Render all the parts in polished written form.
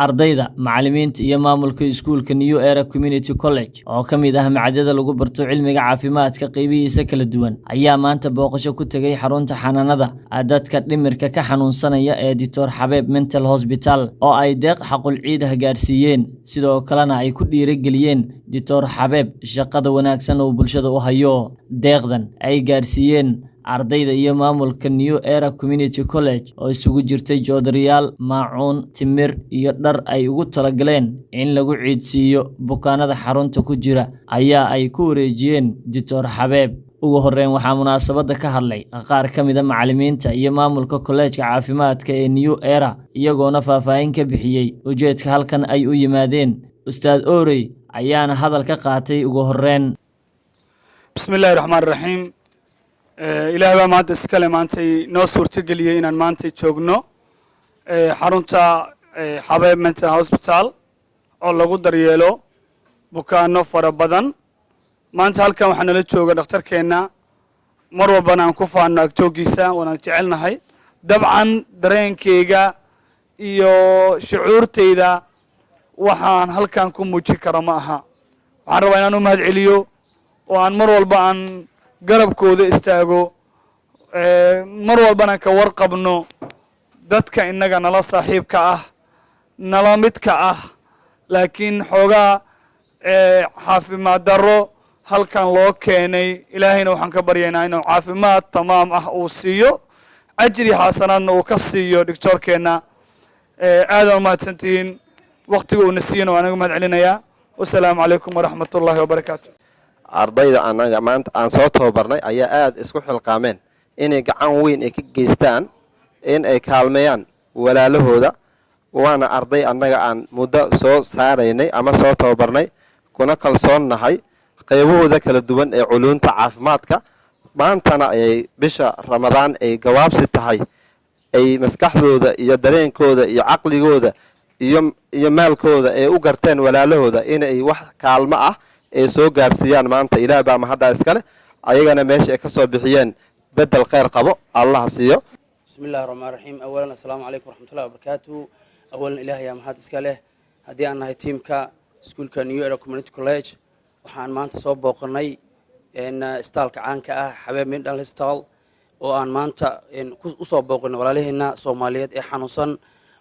ardayda, macallimiinta iyo maamulka iskuulka New Era Community College oo ka mid ah macadyada lagu barto cilmiga caafimaadka qaybihiisa kala duwan ayaa maanta booqasho ku tagay xarunta xanaanada dadka dhimirka ka xanuunsanaya ee Dr. Xabeeb Mental Hospital oo ay deeq xaqul ciid ah gaarsiiyeen sidoo kalena ay ku dhiirigeliyeen Dr. Xabeeb shaqada wanaagsan oo bulshada u hayo deeqdan ay gaarsiiyeen ardayda iyo maamulka New Era Community College oo isugu jirtay joodariyaal, maacuun, timir iyo dhar ay ugu talagaleen in lagu ciidsiiyo bukaanada xarunta ku jira ayaa ay ku wareejiyeen Dr. Xabeeb. ugu horreyn waxaa munaasabada ka hadlay qaar ka mid ah macallimiinta iyo maamulka kolleejka caafimaadka ee New Era iyagoona faahfaahin ka bixiyay ujeedka halkan ay u yimaadeen. Ustaad Orey ayaana hadal ka qaatay ugu horreyn. Bismillahir Rahmanir Rahiim. Ilaahay baa maanta iskale maantay noo suurtageliyay inaan maanta joogno xarunta Xabeeb Mental Hospital oo lagu daryeelo bukaano fara badan. maanta halkan waxaan nala jooga dhakhtarkeena mar walbana aan ku faano agjoogiisa waan jecelnahay. dabcan dareenkeyga iyo shucuurteyda waxaan halkan ku muujin karo ma aha. waxaan rabaa inaan u mahad celiyo oo aan mar walba aan garabkooda istaago mar walbana ka warqabno dadka inaga nala saaxiibka ah nala midka ah laakiin xoogaa caafimaad darro halkan loo keenay. ilaahayna waxaan ka baryaynaa inuu caafimaad tamaam ah uu siiyo ajri xasanaadna uu ka siiyo doctorkeena. aad u mahadsantihiin waqtiga uu nasiino waan uga mahad celinayaa. wassalaamu calaykum waraxmatullaahi wabarakaatu. ardayda anaga maanta aan soo tababarnay ayaa aad isku xilqaameen inay gacan weyn ay ka geystaan in ay kaalmeeyaan walaalahooda. waana arday anaga aan muddo soo saaraynay ama soo tababarnay kuna kalsoonnahay qaybahooda kala duwan ee culuunta caafimaadka. maantana ay bisha Ramadaan ay gawaabsi tahay ay maskaxdooda iyo dareenkooda iyo caqligooda iyo maalkooda ay u garteen walaalahooda inay wax kaalmo ah ay soo gaarsiiyaan. maanta Ilaahay baa mahad iskale ayagana meesha ay ka soo bixiyeen bedel khayr qabo Allah siiyo. Bismillahir Rahmanir Rahiim. awalan assalaamu calaykum waraxmatullaahi wabarakaatuh. awalan Ilaahay yaa mahad iskale haddii aan nahay tiimka iskuulka New Era Community College. waxaan maanta soo booqanay istaalka caanka ah Xabeeb Mental Hospital oo aan maanta u soo booqano walaalaheena Soomaaliyeed ee xanuunsan.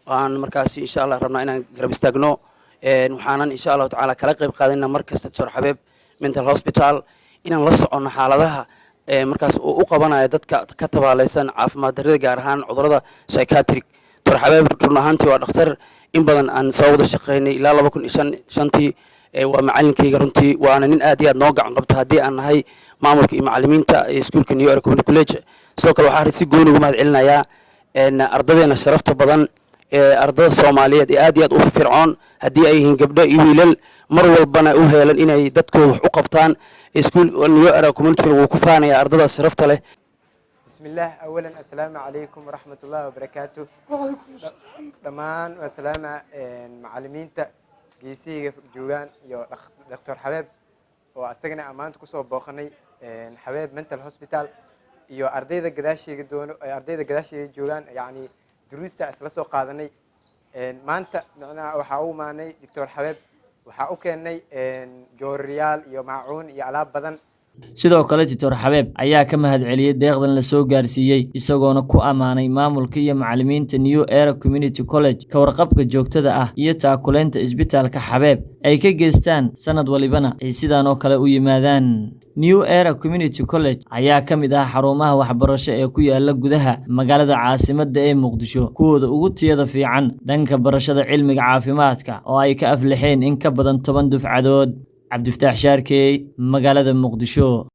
aan markaasi insha Allah rabnaa inaan garab istaagno waxaanan insha Allah taala kala qayb qaadanaa markasta Dr. Xabeeb Mental Hospital inaan la socono xaaladaha markaas u qabanayo dadka ka tabaalaysan caafimaad darrada gaar ahaan cudurrada psychiatric. Dr. Xabeeb run ahaantii waa dhakhtar in badan aan soo wada shaqeynay ilaa 2005 waa macallinkayga runtii waana nin aad iyo aad noo gacan qabta haddii aan nahay maamulka iyo macallimiinta iskuulka New Era Community College. sidoo kale waxaan si gooni uga mahad celinayaa ardaydeena sharafta badan ardayda Soomaaliyeed ee aad iyo aad u firfircoon haddii ay yihiin gabdho iyo wiilal mar walbana u heelan inay dadkooda wax u qabtaan. iskuul New Era Community wuu ku faanaya ardayda sharafta leh. bismillah awalan assalaamu calaykum waraxmatullaahi wabarakaatuh. dhammaan waa salaama macallimiinta geesiga joogaan iyo Dr. Xabeeb oo asagana amaanta ku soo booqanay Xabeeb Mental Hospital iyo ardayda gadaasheeda joogaan yani duruusta isla soo qaadanay. maanta macnaha waxa uu maanay Dr. Xabeeb waxa uu keenay jooriyaal iyo maacuun iyo alaab badan. sidoo kale Dr. Xabeeb ayaa ka mahad celiyay deeqdan la soo gaarsiiyay isagoona ku amaanay maamulka iyo macallimiinta New Era Community College ka warqabka joogtada ah iyo taakuleenta isbitaalka Xabeeb ay ka geystaan sanad walibana ay sidaan oo kale u yimaadaan. New Era Community College ayaa ka mid ah xarumaha waxbarasho ee ku yaala gudaha magaalada caasimadda ee Muqdisho kuwooda ugu tayada fiican dhanka barashada cilmiga caafimaadka oo ay ka aflaxeen in ka badan 10 dufcadood. Cabdifataax Shaarkey, magaalada Muqdisho.